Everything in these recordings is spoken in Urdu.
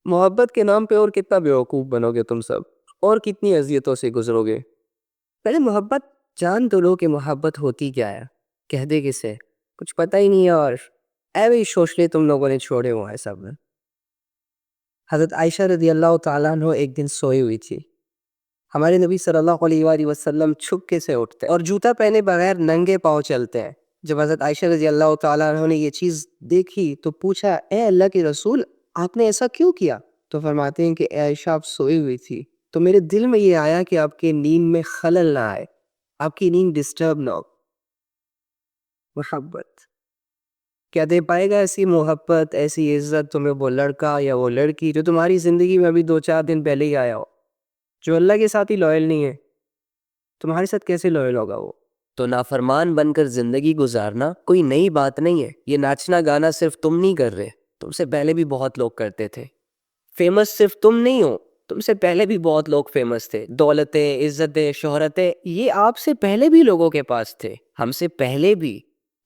محبت کے نام پہ اور کتنا بیوقوف بنو گے تم سب، اور کتنی اذیتوں سے گزرو گے۔ پہلے محبت جان تو لو کہ محبت ہوتی کیا ہے، کہہ دے کسے کچھ پتہ ہی نہیں ہے، اور ایوے ہی شوشلے تم لوگوں نے چھوڑے ہوئے ہیں سب۔ حضرت عائشہ رضی اللہ تعالیٰ عنہ ایک دن سوئی ہوئی تھی، ہمارے نبی صلی اللہ علیہ وآلہ وسلم چھپکے سے اٹھتے اور جوتا پہنے بغیر ننگے پاؤں چلتے ہیں۔ جب حضرت عائشہ رضی اللہ تعالیٰ عنہ نے یہ چیز دیکھی تو پوچھا، اے اللہ کے رسول، آپ نے ایسا کیوں کیا؟ تو فرماتے ہیں کہ اے عائشہ، آپ سوئی ہوئی تھی تو میرے دل میں یہ آیا کہ آپ کے نیند میں خلل نہ آئے، آپ کی نیند ڈسٹرب نہ ہو۔ محبت کیا دے پائے گا ایسی محبت، ایسی عزت تمہیں وہ لڑکا یا وہ لڑکی جو تمہاری زندگی میں ابھی 2-4 دن پہلے ہی آیا ہو، جو اللہ کے ساتھ ہی لوئل نہیں ہے؟ تمہارے ساتھ کیسے لوئل ہوگا وہ؟ تو نافرمان بن کر زندگی گزارنا کوئی نئی بات نہیں ہے۔ یہ ناچنا گانا صرف تم نہیں کر رہے، تم سے پہلے بھی بہت لوگ کرتے تھے۔ فیمس صرف تم نہیں ہو، تم سے پہلے بھی بہت لوگ فیمس تھے۔ دولتیں، عزتیں، شہرتیں، یہ آپ سے پہلے بھی لوگوں کے پاس تھے، ہم سے پہلے بھی۔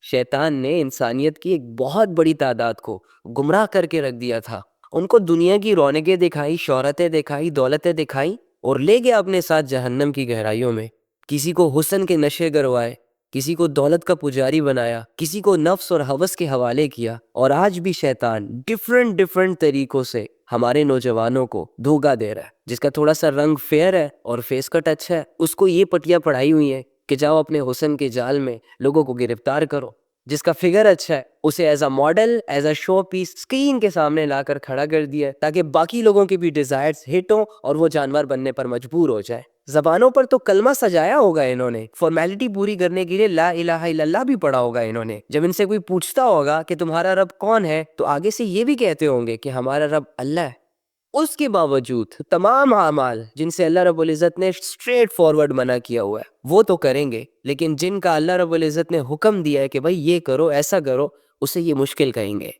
شیطان نے انسانیت کی ایک بہت بڑی تعداد کو گمراہ کر کے رکھ دیا تھا، ان کو دنیا کی رونقیں دکھائی، شہرتیں دکھائی، دولتیں دکھائی، اور لے گیا اپنے ساتھ جہنم کی گہرائیوں میں۔ کسی کو حسن کے نشے گروائے، کسی کو دولت کا پجاری بنایا، کسی کو نفس اور ہوس کے حوالے کیا، اور آج بھی شیطان ڈیفرنٹ طریقوں سے ہمارے نوجوانوں کو دھوکا دے رہا ہے۔ جس کا تھوڑا سا رنگ فیئر ہے اور فیس کٹ اچھا ہے، اس کو یہ پٹیاں پڑھائی ہوئی ہیں کہ جاؤ اپنے حسن کے جال میں لوگوں کو گرفتار کرو۔ جس کا فگر اچھا ہے اسے as a model, as a showpiece screen کے سامنے لا کر کھڑا کر دیا ہے تاکہ باقی لوگوں کی بھی ڈیزائرز ہٹ ہوں اور وہ جانور بننے پر مجبور ہو جائے۔ زبانوں پر تو کلمہ سجایا ہوگا انہوں نے، فارمیلٹی پوری کرنے کے لیے لا الہ الا اللہ بھی پڑھا ہوگا انہوں نے۔ جب ان سے کوئی پوچھتا ہوگا کہ تمہارا رب کون ہے تو آگے سے یہ بھی کہتے ہوں گے کہ ہمارا رب اللہ ہے۔ اس کے باوجود تمام اعمال جن سے اللہ رب العزت نے اسٹریٹ فارورڈ منع کیا ہوا ہے وہ تو کریں گے، لیکن جن کا اللہ رب العزت نے حکم دیا ہے کہ بھائی یہ کرو، ایسا کرو، اسے یہ مشکل کہیں گے،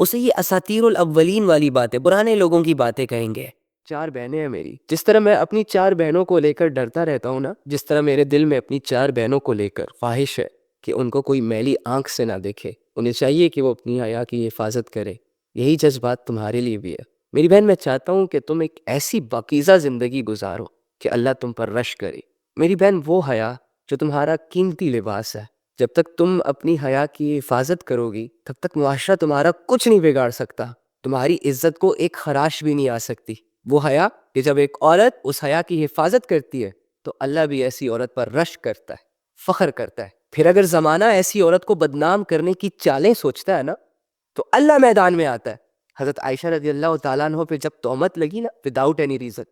اسے یہ اساطیر الاولین والی باتیں، پرانے لوگوں کی باتیں کہیں گے۔ 4 بہنیں ہیں میری، جس طرح میں اپنی 4 بہنوں کو لے کر ڈرتا رہتا ہوں نا، جس طرح میرے دل میں اپنی 4 بہنوں کو لے کر خواہش ہے کہ ان کو کوئی میلی آنکھ سے نہ دیکھے، انہیں چاہیے کہ وہ اپنی حیا کی حفاظت کرے، یہی جذبات تمہارے لیے بھی ہے۔ میری بہن، میں چاہتا ہوں کہ تم ایک ایسی پاکیزہ زندگی گزارو کہ اللہ تم پر رش کرے۔ میری بہن، وہ حیا جو تمہارا قیمتی لباس ہے، جب تک تم اپنی حیا کی حفاظت کرو گی تب تک معاشرہ تمہارا کچھ نہیں بگاڑ سکتا، تمہاری عزت کو ایک خراش بھی نہیں آ سکتی۔ وہ حیا کہ جب ایک عورت اس حیا کی حفاظت کرتی ہے تو اللہ بھی ایسی عورت پر رش کرتا ہے، فخر کرتا ہے۔ پھر اگر زمانہ ایسی عورت کو بدنام کرنے کی چالیں سوچتا ہے نا تو اللہ میدان میں آتا ہے۔ حضرت عائشہ رضی اللہ تعالیٰ عنہ پہ جب تہمت لگی نا وداؤٹ اینی ریزن،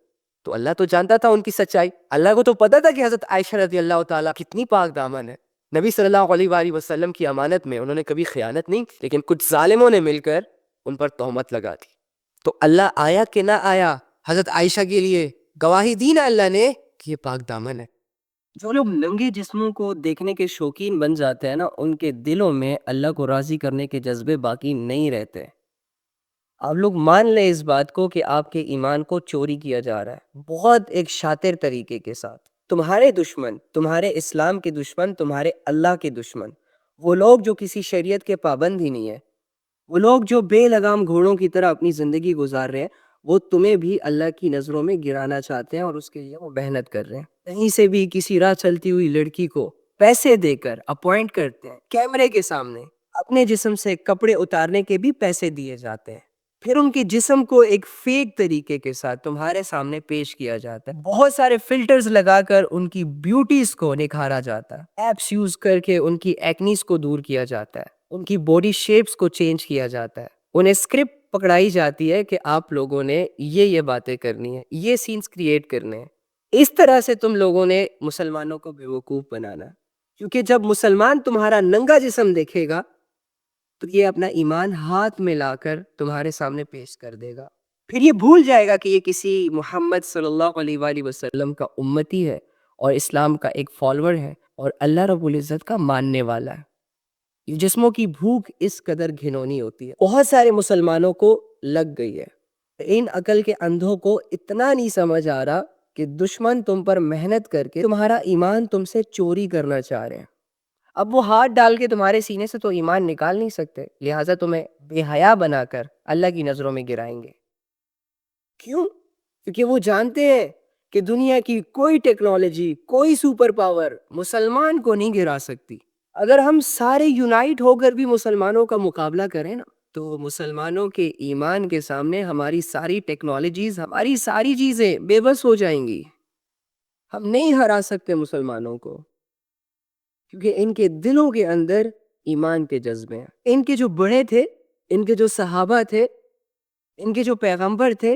تو اللہ تو جانتا تھا ان کی سچائی، اللہ کو تو پتا تھا کہ حضرت عائشہ رضی اللہ تعالیٰ کتنی پاک دامن ہے۔ نبی صلی اللہ علیہ وآلہ وسلم کی امانت میں انہوں نے کبھی خیانت نہیں، لیکن کچھ ظالموں نے مل کر ان پر تہمت لگا دی، تو اللہ آیا کہ نہ آیا حضرت عائشہ کے لیے، گواہی دی نا اللہ نے کہ یہ پاک دامن ہے۔ جو لوگ ننگے جسموں کو دیکھنے کے شوقین بن جاتے ہیں نا، ان کے دلوں میں اللہ کو راضی کرنے کے جذبے باقی نہیں رہتے۔ آپ لوگ مان لیں اس بات کو کہ آپ کے ایمان کو چوری کیا جا رہا ہے، بہت ایک شاطر طریقے کے ساتھ۔ تمہارے دشمن، تمہارے اسلام کے دشمن، تمہارے اللہ کے دشمن، وہ لوگ جو کسی شریعت کے پابند ہی نہیں ہیں، وہ لوگ جو بے لگام گھوڑوں کی طرح اپنی زندگی گزار رہے ہیں، وہ تمہیں بھی اللہ کی نظروں میں گرانا چاہتے ہیں، اور اس کے لیے وہ محنت کر رہے ہیں۔ کہیں سے بھی کسی راہ چلتی ہوئی لڑکی کو پیسے دے کر اپوائنٹ کرتے ہیں، کیمرے کے سامنے اپنے جسم سے کپڑے اتارنے کے بھی پیسے دیے جاتے ہیں، پھر ان کے جسم کو ایک فیک طریقے کے ساتھ تمہارے سامنے پیش کیا جاتا ہے، بہت سارے فلٹرز لگا کر ان کی بیوٹیز کو نکھارا جاتا ہے، ایپس یوز کر کے ان کی ایکنیز کو دور کیا جاتا ہے، ان کی باڈی شیپس کو چینج کیا جاتا ہے، انہیں اسکرپٹ پکڑائی جاتی ہے کہ آپ لوگوں نے یہ باتیں کرنی ہیں، یہ سینز کریٹ کرنے ہیں۔ اس طرح سے تم لوگوں نے مسلمانوں کو بیوقوف بنانا، کیونکہ جب مسلمان تمہارا ننگا جسم دیکھے گا تو یہ اپنا ایمان ہاتھ میں لا کر تمہارے سامنے پیش کر دے گا، پھر یہ بھول جائے گا کہ یہ کسی محمد صلی اللہ علیہ وآلہ وسلم کا امتی ہے اور اسلام کا ایک فالوور ہے اور اللہ رب العزت کا ماننے والا ہے۔ یہ جسموں کی بھوک اس قدر گھنونی ہوتی ہے، بہت سارے مسلمانوں کو لگ گئی ہے۔ ان عقل کے اندھوں کو اتنا نہیں سمجھ آ رہا کہ دشمن تم پر محنت کر کے تمہارا ایمان تم سے چوری کرنا چاہ رہے ہیں۔ اب وہ ہاتھ ڈال کے تمہارے سینے سے تو ایمان نکال نہیں سکتے، لہٰذا تمہیں بے حیا بنا کر اللہ کی نظروں میں گرائیں گے۔ کیوں؟ کیونکہ وہ جانتے ہیں کہ دنیا کی کوئی ٹیکنالوجی، کوئی سپر پاور مسلمان کو نہیں گرا سکتی۔ اگر ہم سارے یونائٹ ہو کر بھی مسلمانوں کا مقابلہ کریں نا، تو مسلمانوں کے ایمان کے سامنے ہماری ساری ٹیکنالوجیز، ہماری ساری چیزیں بے بس ہو جائیں گی۔ ہم نہیں ہرا سکتے مسلمانوں کو، کیونکہ ان کے دلوں کے اندر ایمان کے جذبے ہیں۔ ان کے جو بڑے تھے، ان کے جو صحابہ تھے، ان کے جو پیغمبر تھے،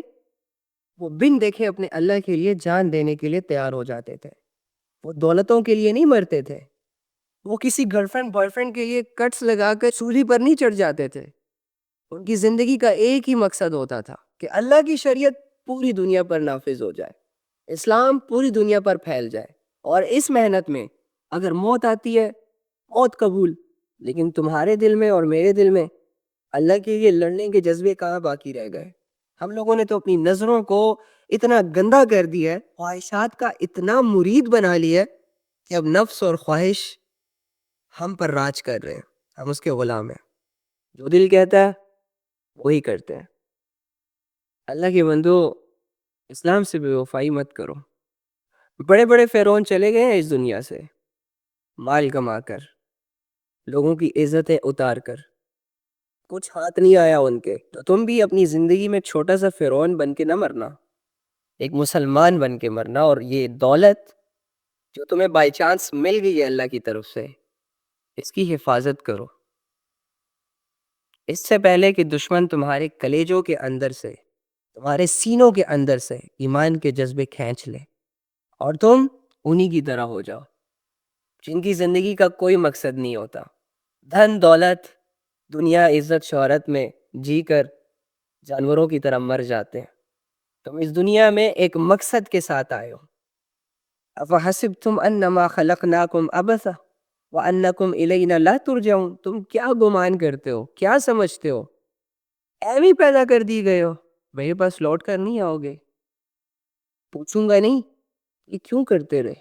وہ بن دیکھے اپنے اللہ کے لیے جان دینے کے لیے تیار ہو جاتے تھے۔ وہ دولتوں کے لیے نہیں مرتے تھے، وہ کسی گرل فرینڈ بوائے فرینڈ کے لیے کٹس لگا کر سولی پر نہیں چڑھ جاتے تھے۔ ان کی زندگی کا ایک ہی مقصد ہوتا تھا کہ اللہ کی شریعت پوری دنیا پر نافذ ہو جائے، اسلام پوری دنیا پر پھیل جائے۔ اور اس محنت میں اگر موت آتی ہے، موت قبول، لیکن تمہارے دل میں اور میرے دل میں اللہ کے لیے لڑنے کے جذبے کہاں باقی رہ گئے؟ ہم لوگوں نے تو اپنی نظروں کو اتنا گندا کر دیا ہے، خواہشات کا اتنا مرید بنا لیا ہے کہ اب نفس اور خواہش ہم پر راج کر رہے ہیں، ہم اس کے غلام ہیں۔ جو دل کہتا ہے وہی کرتے ہیں۔ اللہ کے بندو، اسلام سے بے وفائی مت کرو۔ بڑے بڑے فرعون چلے گئے ہیں اس دنیا سے، مال کما کر، لوگوں کی عزتیں اتار کر، کچھ ہاتھ نہیں آیا ان کے۔ تو تم بھی اپنی زندگی میں چھوٹا سا فرعون بن کے نہ مرنا، ایک مسلمان بن کے مرنا۔ اور یہ دولت جو تمہیں بائی چانس مل گئی ہے اللہ کی طرف سے، اس کی حفاظت کرو، اس سے پہلے کہ دشمن تمہارے کلیجوں کے اندر سے، تمہارے سینوں کے اندر سے ایمان کے جذبے کھینچ لے اور تم انہی کی طرح ہو جاؤ جن کی زندگی کا کوئی مقصد نہیں ہوتا۔ دھن دولت، دنیا، عزت، شہرت میں جی کر جانوروں کی طرح مر جاتے ہیں۔ تم اس دنیا میں ایک مقصد کے ساتھ آئے ہو۔ افحسبتم انما خلقناکم عبثا وانکم الینا لا ترجعون۔ تم کیا گمان کرتے ہو، کیا سمجھتے ہو ایم ہی پیدا کر دی گئے ہو، میرے پاس لوٹ کر نہیں آؤ گے؟ پوچھوں گا نہیں یہ کیوں کرتے رہے؟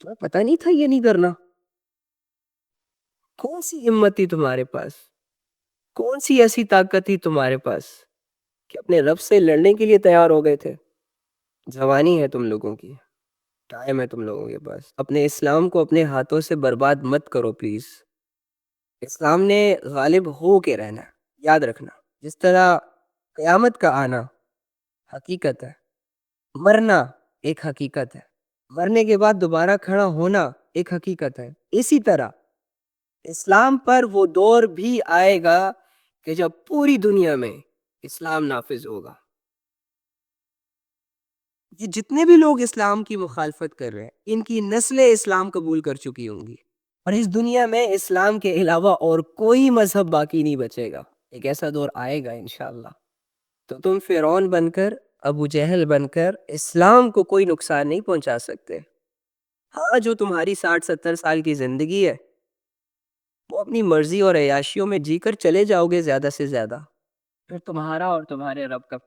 تمہیں پتہ نہیں تھا یہ نہیں کرنا؟ کون سی ہمت تھی تمہارے پاس؟ کون سی ایسی طاقت تھی تمہارے پاس کہ اپنے رب سے لڑنے کے لیے تیار ہو گئے تھے؟ جوانی ہے تم لوگوں کی، ٹائم ہے تم لوگوں کے پاس۔ اپنے اسلام کو اپنے ہاتھوں سے برباد مت کرو پلیز۔ اسلام نے غالب ہو کے رہنا، یاد رکھنا۔ جس طرح قیامت کا آنا حقیقت ہے، مرنا ایک حقیقت ہے، مرنے کے بعد دوبارہ کھڑا ہونا ایک حقیقت ہے، اسی طرح اسلام پر وہ دور بھی آئے گا کہ جب پوری دنیا میں اسلام نافذ ہوگا۔ یہ جتنے بھی لوگ اسلام کی مخالفت کر رہے ہیں، ان کی نسلیں اسلام قبول کر چکی ہوں گی، اور اس دنیا میں اسلام کے علاوہ اور کوئی مذہب باقی نہیں بچے گا۔ ایک ایسا دور آئے گا انشاءاللہ۔ تو تم فرعون بن کر، ابو جہل بن کر اسلام کو کوئی نقصان نہیں پہنچا سکتے۔ ہاں، جو تمہاری 60-70 سال کی زندگی ہے وہ اپنی مرضی اور عیاشیوں میں جی کر چلے جاؤ گے زیادہ سے زیادہ، پھر تمہارا اور تمہارے رب کا۔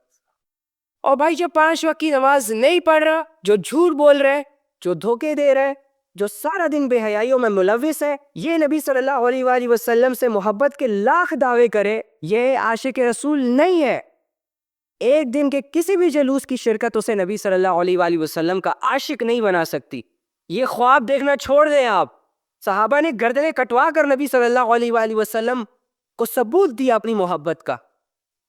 اور بھائی جو 5 وقت کی نماز نہیں پڑھ رہا، جو جھوٹ بول رہے، جو دھوکے دے رہے، جو سارا دن بے حیائیوں میں ملوث ہے، یہ نبی صلی اللہ علیہ وآلہ وسلم سے محبت کے لاکھ دعوے کرے، یہ عاشق رسول نہیں ہے۔ ایک دن کے کسی بھی جلوس کی شرکت اسے نبی صلی اللہ علیہ وآلہ وسلم کا عاشق نہیں بنا سکتی۔ یہ خواب دیکھنا چھوڑ دیں آپ۔ صحابہ نے گردنیں کٹوا کر نبی صلی اللہ علیہ وآلہ وسلم کو ثبوت دیا اپنی محبت کا،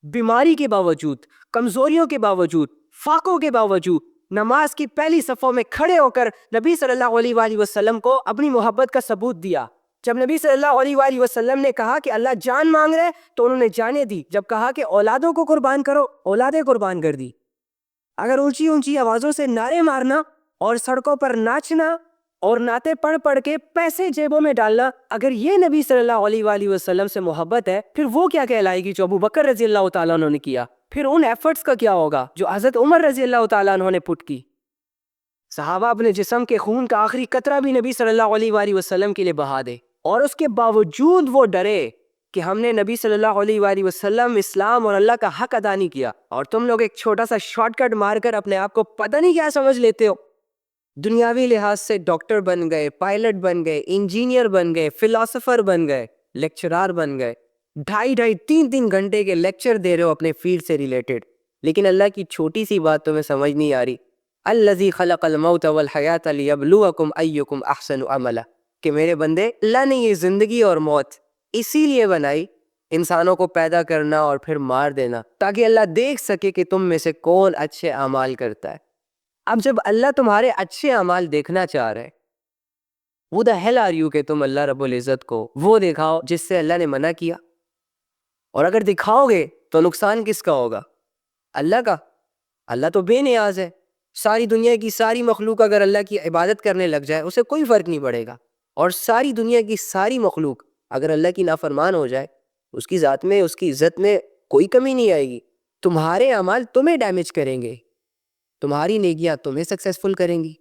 بیماری کے باوجود، کمزوریوں کے باوجود، فاقوں کے باوجود، نماز کی پہلی صفوں میں کھڑے ہو کر نبی صلی اللہ علیہ وآلہ وسلم کو اپنی محبت کا ثبوت دیا۔ جب نبی صلی اللہ علیہ وآلہ وسلم نے کہا کہ اللہ جان مانگ رہے تو انہوں نے جانیں دی۔ جب کہا کہ اولادوں کو قربان کرو، اولادیں قربان کر دی۔ اگر اونچی اونچی آوازوں سے نعرے مارنا اور سڑکوں پر ناچنا اور نعتیں پڑھ پڑھ کے پیسے جیبوں میں ڈالنا، اگر یہ نبی صلی اللہ علیہ وآلہ وسلم سے محبت ہے، پھر وہ کیا کہلائے گی جو ابو بکر رضی اللہ تعالیٰ عنہ نے کیا؟ پھر ان ایفرٹس کا کیا ہوگا جو حضرت عمر رضی اللہ تعالیٰ عنہ نے پٹ کی؟ صحابہ اپنے جسم کے خون کا آخری قطرہ بھی نبی صلی اللہ علیہ وآلہ وسلم کے لیے بہا دے، اور اس کے باوجود وہ ڈرے کہ ہم نے نبی صلی اللہ علیہ وآلہ وسلم، اسلام اور اللہ کا حق ادا نہیں کیا، اور تم لوگ ایک چھوٹا سا شارٹ کٹ مار کر اپنے آپ کو پتہ نہیں کیا سمجھ لیتے ہو۔ دنیاوی لحاظ سے ڈاکٹر بن گئے، پائلٹ بن گئے، انجینئر بن گئے، فلاسفر بن گئے، لیکچرار بن گئے، 2.5 3 3 گھنٹے کے لیکچر دے رہے ہو اپنے فیلڈ سے ریلیٹڈ، لیکن اللہ کی چھوٹی سی بات تمہیں سمجھ نہیں آ رہی، الذی خلق الموت والحیات لیبلوکم ایکم احسن عملا، کہ میرے بندے اللہ نے یہ زندگی اور موت اسی لیے بنائی، انسانوں کو پیدا کرنا اور پھر مار دینا، تاکہ اللہ دیکھ سکے کہ تم میں سے کون اچھے اعمال کرتا ہے۔ اب جب اللہ تمہارے اچھے اعمال دیکھنا چاہ رہے، who the hell are you کہ تم اللہ رب العزت کو وہ دکھاؤ جس سے اللہ نے منع کیا؟ اور اگر دکھاؤ گے تو نقصان کس کا ہوگا؟ اللہ کا۔ اللہ تو بے نیاز ہے، ساری دنیا کی ساری مخلوق اگر اللہ کی عبادت کرنے لگ جائے اسے کوئی فرق نہیں پڑے گا، اور ساری دنیا کی ساری مخلوق اگر اللہ کی نافرمان ہو جائے اس کی ذات میں، اس کی عزت میں کوئی کمی نہیں آئے گی۔ تمہارے اعمال تمہیں ڈیمیج کریں گے، تمہاری نیکیاں تمہیں سکسیسفل کریں گی۔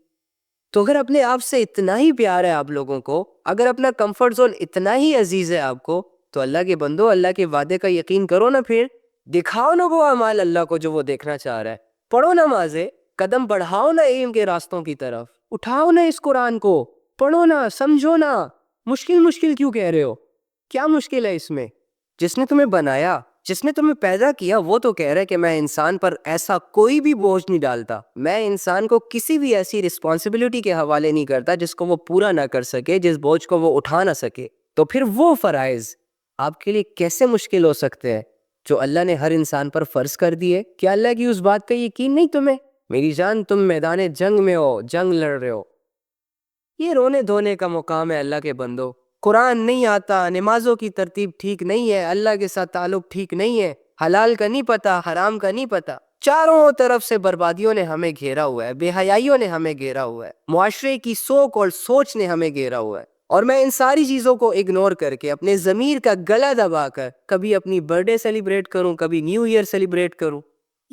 تو اگر اپنے آپ سے اتنا ہی پیار ہے آپ لوگوں کو، اگر اپنا کمفرٹ زون اتنا ہی عزیز ہے آپ کو، تو اللہ کے بندو اللہ کے وعدے کا یقین کرو نا، پھر دکھاؤ نا وہ اعمال اللہ کو جو وہ دیکھنا چاہ رہا ہے، پڑھو نمازیں، قدم بڑھاؤ نا علم کے راستوں کی طرف، اٹھاؤ نا اس قرآن کو، پڑھو نا، سمجھو نا۔ مشکل کیوں کہہ رہے ہو؟ کیا مشکل ہے اس میں؟ جس نے تمہیں بنایا، جس نے تمہیں پیدا کیا، وہ تو کہہ رہا ہے کہ میں انسان پر ایسا کوئی بھی بوجھ نہیں ڈالتا، میں انسان کو کسی بھی ایسی رسپانسبلٹی کے حوالے نہیں کرتا جس کو وہ پورا نہ کر سکے، جس بوجھ کو وہ اٹھا نہ سکے۔ تو پھر وہ فرائض آپ کے لیے کیسے مشکل ہو سکتے ہیں جو اللہ نے ہر انسان پر فرض کر دیے؟ کیا اللہ کی اس بات کا یقین نہیں تمہیں؟ میری جان، تم میدان جنگ میں ہو، جنگ لڑ رہے ہو، یہ رونے دھونے کا مقام ہے اللہ کے بندو۔ قرآن نہیں آتا، نمازوں کی ترتیب ٹھیک نہیں ہے، اللہ کے ساتھ تعلق ٹھیک نہیں ہے، حلال کا نہیں پتا، حرام کا نہیں پتا، چاروں طرف سے بربادیوں نے ہمیں گھیرا ہوا ہے، بے حیائیوں نے ہمیں گھیرا ہوا ہے، معاشرے کی سوچ نے ہمیں گھیرا ہوا ہے، اور میں ان ساری چیزوں کو اگنور کر کے اپنے ضمیر کا گلا دبا کر کبھی اپنی برتھ ڈے سیلیبریٹ کروں، کبھی نیو ایئر سیلیبریٹ کروں۔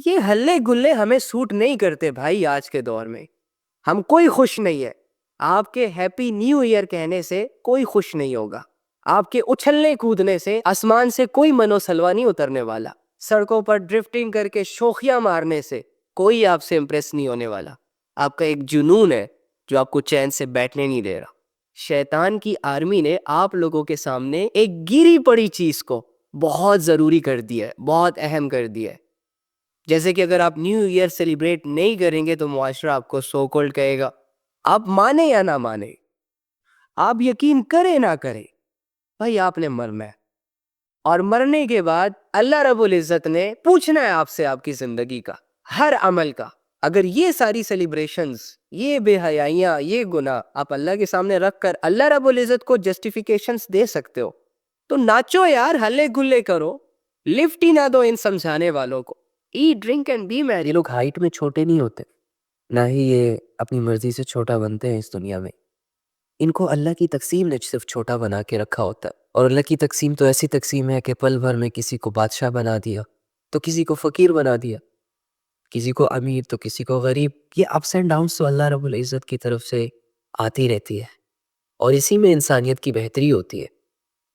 یہ ہلے گلے ہمیں سوٹ نہیں کرتے بھائی۔ آج کے دور میں ہم کوئی خوش نہیں ہے، آپ کے ہیپی نیو ایئر کہنے سے کوئی خوش نہیں ہوگا، آپ کے اچھلنے کودنے سے آسمان سے کوئی منو سلوا نہیں اترنے والا، سڑکوں پر ڈرفٹنگ کر کے شوخیاں مارنے سے کوئی آپ سے امپریس نہیں ہونے والا۔ آپ کا ایک جنون ہے جو آپ کو چین سے بیٹھنے نہیں دے رہا۔ شیطان کی آرمی نے آپ لوگوں کے سامنے ایک گری پڑی چیز کو بہت ضروری کر دیا ہے، بہت اہم کر دیا ہے۔ جیسے کہ اگر آپ نیو ایئر سیلیبریٹ نہیں کریں گے تو معاشرہ آپ کو سو کولڈ کہے گا، آپ مانے یا نہ مانے، آپ یقین کریں نہ کریں، بھائی آپ نے مرنا ہے، اور مرنے کے بعد اللہ رب العزت نے پوچھنا ہے آپ سے آپ کی زندگی کا ہر عمل کا۔ اگر یہ ساری سیلیبریشنز، یہ بے حیائیاں، یہ گناہ آپ اللہ کے سامنے رکھ کر اللہ رب العزت کو جسٹیفیکیشنز دے سکتے ہو تو ناچو یار، ہلے گلے کرو، لفٹ ہی نہ دو ان سمجھانے والوں کو۔ ایٹ ڈرنک اینڈ بی میری۔ یہ لوگ ہائٹ میں چھوٹے نہیں ہوتے، نہ ہی یہ اپنی مرضی سے چھوٹا بنتے ہیں اس دنیا میں، ان کو اللہ کی تقسیم نے صرف چھوٹا بنا کے رکھا ہوتا ہے۔ اور اللہ کی تقسیم تو ایسی تقسیم ہے کہ پل بھر میں کسی کو بادشاہ بنا دیا تو کسی کو فقیر بنا دیا، کسی کو امیر تو کسی کو غریب۔ یہ اپس اینڈ ڈاؤنس تو اللہ رب العزت کی طرف سے آتی رہتی ہے، اور اسی میں انسانیت کی بہتری ہوتی ہے۔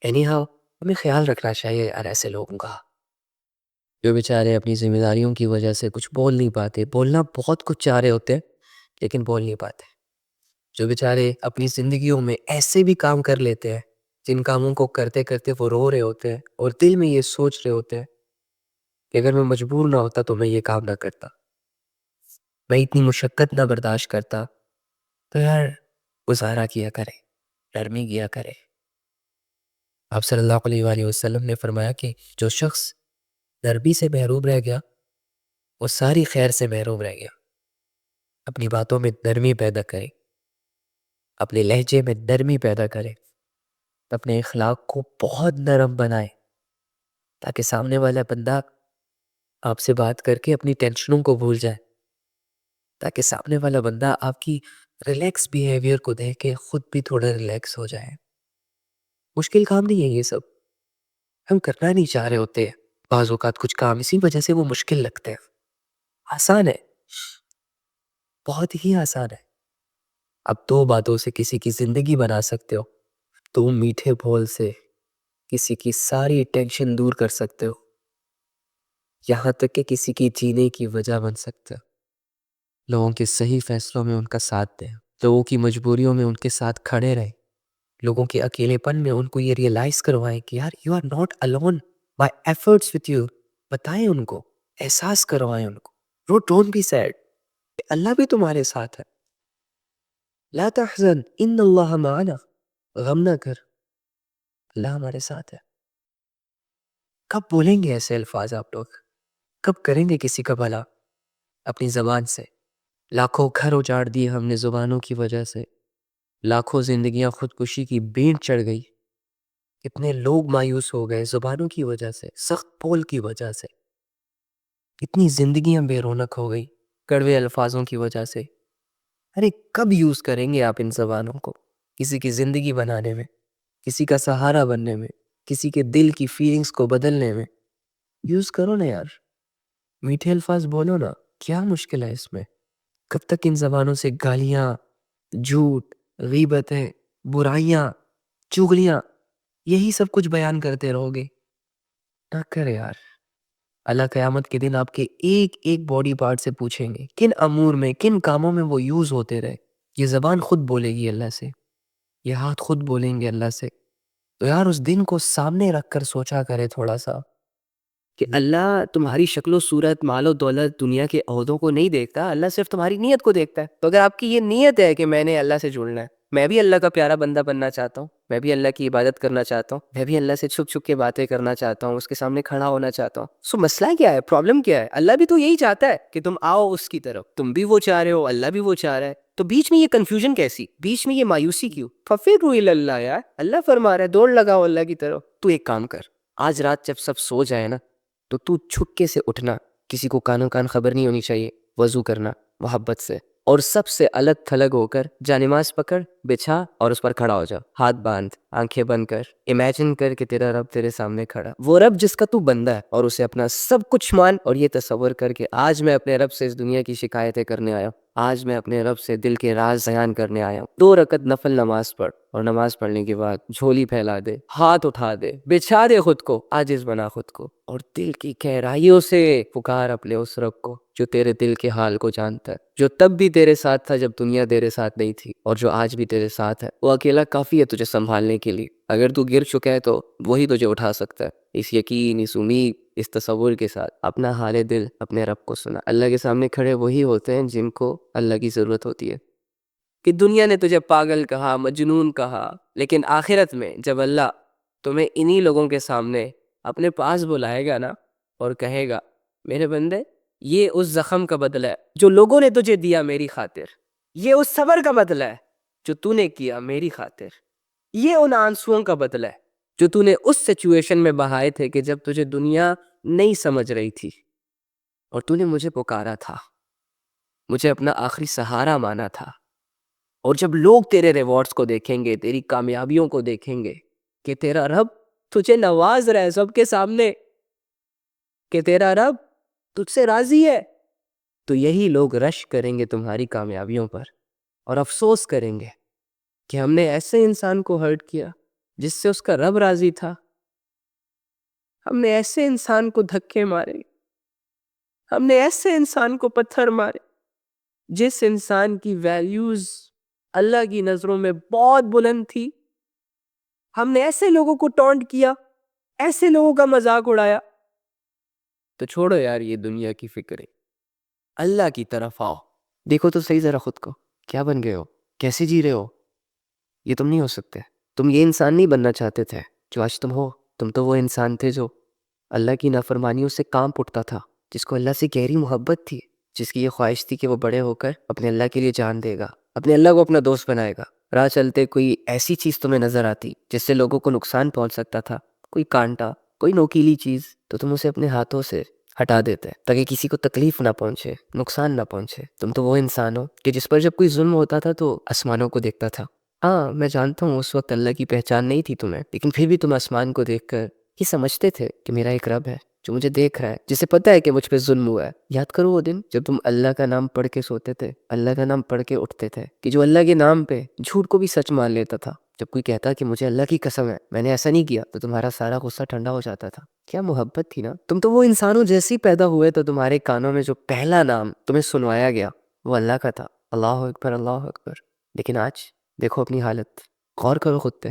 اینی ہاؤ، ہمیں خیال رکھنا چاہیے یار ایسے لوگوں کا جو بیچارے اپنی ذمہ داریوں کی وجہ سے کچھ بول نہیں پاتے، بولنا بہت کچھ چاہ رہے ہوتے ہیں لیکن بول نہیں پاتے، جو بیچارے اپنی زندگیوں میں ایسے بھی کام کر لیتے ہیں جن کاموں کو کرتے کرتے وہ رو رہے ہوتے ہیں اور دل میں یہ سوچ رہے ہوتے ہیں کہ اگر میں مجبور نہ ہوتا تو میں یہ کام نہ کرتا، میں اتنی مشقت نہ برداشت کرتا، تو یار گزارا کیا کرے، نرمی کیا کرے۔ آپ صلی اللہ علیہ وآلہ وسلم نے فرمایا کہ جو شخص نرمی سے محروم رہ گیا وہ ساری خیر سے محروم رہ گیا۔ اپنی باتوں میں نرمی پیدا کرے، اپنے لہجے میں نرمی پیدا کرے، اپنے اخلاق کو بہت نرم بنائے تاکہ سامنے والا بندہ آپ سے بات کر کے اپنی ٹینشنوں کو بھول جائے، تاکہ سامنے والا بندہ آپ کی ریلیکس بیہیویئر کو دیکھ کے خود بھی تھوڑا ریلیکس ہو جائے۔ مشکل کام نہیں ہے یہ سب، ہم کرنا نہیں چاہ رہے ہوتے ہیں بعض اوقات کچھ کام، اسی وجہ سے وہ مشکل لگتے ہیں۔ آسان ہے، بہت ہی آسان ہے۔ اب دو باتوں سے کسی کی زندگی بنا سکتے ہو، دو میٹھے بول سے کسی کی ساری ٹینشن دور کر سکتے ہو، یہاں تک کہ کسی کی جینے کی وجہ بن سکتے ہو۔ لوگوں کے صحیح فیصلوں میں ان کا ساتھ دیں، لوگوں کی مجبوریوں میں ان کے ساتھ کھڑے رہیں، لوگوں کے اکیلے پن میں ان کو یہ ریئلائز کروائیں کہ یار you are not alone، my efforts with you، بتائیں ان کو احساس کروائیں ان کو. ڈونٹ بی سیڈ, اللہ بھی تمہارے ساتھ ہے. لا تحزن ان اللہ معنا, غم نہ کر, اللہ ہمارے ساتھ ہے. کب بولیں گے ایسے الفاظ آپ لوگ؟ کب کریں گے کسی کا بھلا اپنی زبان سے؟ لاکھوں گھر اجاڑ دیے ہم نے زبانوں کی وجہ سے, لاکھوں زندگیاں خودکشی کی بینٹ چڑھ گئی, اتنے لوگ مایوس ہو گئے زبانوں کی وجہ سے, سخت بول کی وجہ سے, اتنی زندگیاں بے رونق ہو گئی کڑوے الفاظوں کی وجہ سے. ارے کب یوز کریں گے آپ ان زبانوں کو کسی کی زندگی بنانے میں, کسی کا سہارا بننے میں, کسی کے دل کی فیلنگز کو بدلنے میں؟ یوز کرو نا یار, میٹھے الفاظ بولو نا, کیا مشکل ہے اس میں؟ کب تک ان زبانوں سے گالیاں, جھوٹ, غیبتیں, برائیاں, چغلیاں, یہی سب کچھ بیان کرتے رہو گے؟ نہ کرے یار. اللہ قیامت کے دن آپ کے ایک ایک باڈی پارٹ سے پوچھیں گے کن امور میں, کن کاموں میں وہ یوز ہوتے رہے. یہ زبان خود بولے گی اللہ سے, یہ ہاتھ خود بولیں گے اللہ سے. تو یار اس دن کو سامنے رکھ کر سوچا کرے تھوڑا سا کہ اللہ تمہاری شکل و صورت, مال و دولت, دنیا کے عہدوں کو نہیں دیکھتا, اللہ صرف تمہاری نیت کو دیکھتا ہے. تو اگر آپ کی یہ نیت ہے کہ میں نے اللہ سے جڑنا ہے, میں بھی اللہ کا پیارا بندہ بننا چاہتا ہوں, میں بھی اللہ کی عبادت کرنا چاہتا ہوں, میں بھی اللہ سے چھپ چھپ کے باتیں کرنا چاہتا ہوں, اس کے سامنے کھڑا ہونا چاہتا ہوں, سو مسئلہ کیا ہے, پرابلم کیا ہے؟ اللہ بھی تو یہی چاہتا ہے کہ تم آؤ اس کی طرف, تم بھی وہ چاہ رہے ہو, اللہ بھی وہ چاہ رہا ہے. تو بیچ میں یہ کنفیوژن کیسی, بیچ میں یہ مایوسی کیوں؟ ففروا الی اللہ یار, اللہ فرما رہا ہے دوڑ لگاؤ اللہ کی طرف. تو ایک کام کر, آج رات جب سب سو جائے نا, تو چھپکے سے اٹھنا, کسی کو کانوں کان خبر نہیں ہونی چاہیے, وضو کرنا محبت سے, اور سب سے الگ تھلگ ہو کر جانماز پکڑ, بچھا اور اس پر کھڑا ہو جا, ہاتھ باندھ, آنکھیں بند کر, امیجن کر کہ تیرا رب تیرے سامنے کھڑا, وہ رب جس کا تو بندہ ہے, اور اسے اپنا سب کچھ مان, اور یہ تصور کر کے آج میں اپنے رب سے اس دنیا کی شکایتیں کرنے آیا ہوں, آج میں اپنے رب سے دل کے راز بیان کرنے آیا ہوں. 2 رکعت نفل نماز پڑھ, اور نماز پڑھنے کے بعد جھولی پھیلا دے, ہاتھ اٹھا دے, بچھا دے خود کو, عاجز بنا خود کو, اور دل کی گہرائیوں سے پکار اپنے اس رب کو جو تیرے دل کے حال کو جانتا ہے, جو تب بھی تیرے ساتھ تھا جب دنیا تیرے ساتھ نہیں تھی, اور جو آج بھی تیرے ساتھ ہے. وہ اکیلا کافی ہے تجھے سنبھالنے کے لیے. اگر تو گر چکا ہے تو وہی تجھے اٹھا سکتا ہے. اس یقین, اس امید, اس تصور کے ساتھ اپنا حال دل اپنے رب کو سنا. اللہ کے سامنے کھڑے وہی ہوتے ہیں جن کو اللہ کی ضرورت ہوتی ہے. کہ دنیا نے تجھے پاگل کہا, مجنون کہا, لیکن آخرت میں جب اللہ تمہیں انہی لوگوں کے سامنے اپنے پاس بلائے گا نا, اور کہے گا میرے بندے یہ اس زخم کا بدلہ ہے جو لوگوں نے تجھے دیا میری خاطر, یہ اس صبر کا بدلہ ہے جو تو نے کیا میری خاطر, یہ ان آنسوؤں کا بدلہ ہے جو تو نے اس سچویشن میں بہائے تھے کہ جب تجھے دنیا نہیں سمجھ رہی تھی, اور تو نے مجھے پکارا تھا, مجھے اپنا آخری سہارا مانا تھا. اور جب لوگ تیرے ریوارڈز کو دیکھیں گے, تیری کامیابیوں کو دیکھیں گے کہ تیرا رب تجھے نواز رہا ہے سب کے سامنے, کہ تیرا رب تجھ سے راضی ہے, تو یہی لوگ رش کریں گے تمہاری کامیابیوں پر, اور افسوس کریں گے کہ ہم نے ایسے انسان کو ہرٹ کیا جس سے اس کا رب راضی تھا, ہم نے ایسے انسان کو دھکے مارے, ہم نے ایسے انسان کو پتھر مارے جس انسان کی ویلیوز اللہ کی نظروں میں بہت بلند تھی. ہم نے ایسے لوگوں کو ٹونٹ کیا, ایسے لوگوں کا مذاق اڑایا. تو چھوڑو یار یہ دنیا کی فکریں, اللہ کی طرف آؤ. دیکھو تو صحیح ذرا خود کو, کیا بن گئے ہو, کیسے جی رہے ہو. یہ تم نہیں ہو سکتے, تم یہ انسان نہیں بننا چاہتے تھے جو آج تم ہو. تم تو وہ انسان تھے جو اللہ کی نافرمانیوں سے کانپ اٹھتا تھا, جس کو اللہ سے گہری محبت تھی, جس کی یہ خواہش تھی کہ وہ بڑے ہو کر اپنے اللہ کے لیے جان دے گا, اپنے اللہ کو اپنا دوست بنائے گا. راہ چلتے کوئی ایسی چیز تمہیں نظر آتی جس سے لوگوں کو نقصان پہنچ سکتا تھا, کوئی کانٹا, کوئی نوکیلی چیز, تو تم اسے اپنے ہاتھوں سے ہٹا دیتے تاکہ کسی کو تکلیف نہ پہنچے, نقصان نہ پہنچے. تم تو وہ انسان ہو کہ جس پر جب کوئی ظلم ہوتا تھا تو آسمانوں کو دیکھتا تھا. ہاں میں جانتا ہوں اس وقت اللہ کی پہچان نہیں تھی تمہیں, لیکن پھر بھی تم آسمان کو دیکھ کر یہ سمجھتے تھے کہ میرا ایک رب ہے جو مجھے دیکھ رہا ہے, جسے پتہ ہے کہ مجھ پہ ظلم ہوا ہے. یاد کرو وہ دن جب تم اللہ کا نام پڑھ کے سوتے تھے, اللہ کا نام پڑھ کے اٹھتے تھے, کہ جو اللہ کے نام پہ جھوٹ کو بھی سچ مان لیتا تھا. جب کوئی کہتا کہ مجھے اللہ کی قسم ہے میں نے ایسا نہیں کیا, تو تمہارا سارا غصہ ٹھنڈا ہو جاتا تھا. کیا محبت تھی نا. تم تو وہ انسانوں جیسی پیدا ہوئے, تو تمہارے کانوں میں جو پہلا نام تمہیں سنوایا گیا وہ اللہ کا تھا, اللہ اکبر اللہ اکبر. لیکن آج دیکھو اپنی حالت, غور کرو خود پہ,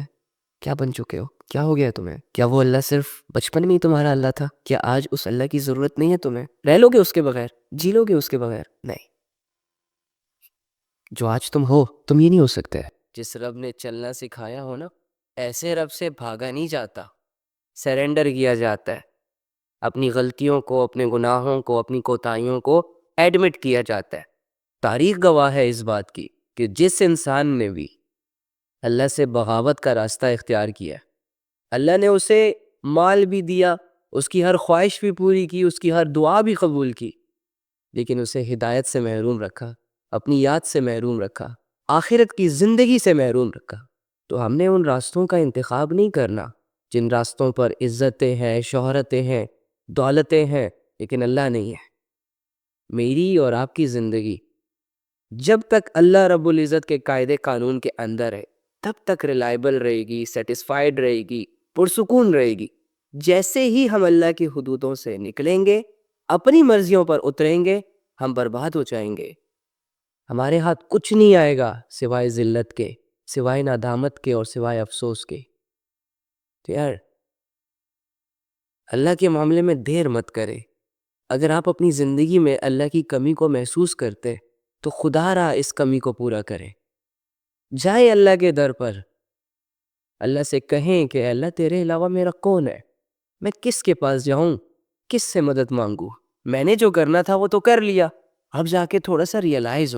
کیا بن چکے ہو. کیا ہو گیا تمہیں؟ کیا وہ اللہ صرف بچپن میں ہی تمہارا اللہ تھا؟ کیا آج اس اللہ کی ضرورت نہیں ہے تمہیں؟ رہ لو گے اس کے بغیر؟ جی لو گے اس کے بغیر؟ نہیں، جو آج تم ہو تم یہ نہیں ہو سکتے۔ جس رب نے چلنا سکھایا ہو نا، ایسے رب سے بھاگا نہیں جاتا، سرنڈر کیا جاتا ہے۔ اپنی غلطیوں کو، اپنے گناہوں کو، اپنی کوتاہیوں کو ایڈمٹ کیا جاتا ہے۔ تاریخ گواہ ہے اس بات کی کہ جس انسان نے بھی اللہ سے بغاوت کا راستہ اختیار کیا، اللہ نے اسے مال بھی دیا، اس کی ہر خواہش بھی پوری کی، اس کی ہر دعا بھی قبول کی، لیکن اسے ہدایت سے محروم رکھا، اپنی یاد سے محروم رکھا، آخرت کی زندگی سے محروم رکھا۔ تو ہم نے ان راستوں کا انتخاب نہیں کرنا جن راستوں پر عزتیں ہیں، شہرتیں ہیں، دولتیں ہیں، لیکن اللہ نہیں ہے۔ میری اور آپ کی زندگی جب تک اللہ رب العزت کے قاعدے قانون کے اندر ہے تب تک ریلائبل رہے گی، سیٹسفائیڈ رہے گی، پرسکون رہے گی۔ جیسے ہی ہم اللہ کی حدودوں سے نکلیں گے، اپنی مرضیوں پر اتریں گے، ہم برباد ہو جائیں گے۔ ہمارے ہاتھ کچھ نہیں آئے گا سوائے ذلت کے، سوائے ندامت کے اور سوائے افسوس کے۔ تو یار اللہ کے معاملے میں دیر مت کرے۔ اگر آپ اپنی زندگی میں اللہ کی کمی کو محسوس کرتے تو خدا را اس کمی کو پورا کرے۔ جائیں اللہ کے در پر، اللہ سے کہیں کہ اللہ تیرے علاوہ میرا کون ہے؟ میں کس کے پاس جاؤں؟ کس سے مدد مانگوں؟ میں نے جو کرنا تھا وہ تو کر لیا، اب جا کے تھوڑا سا ریئلائز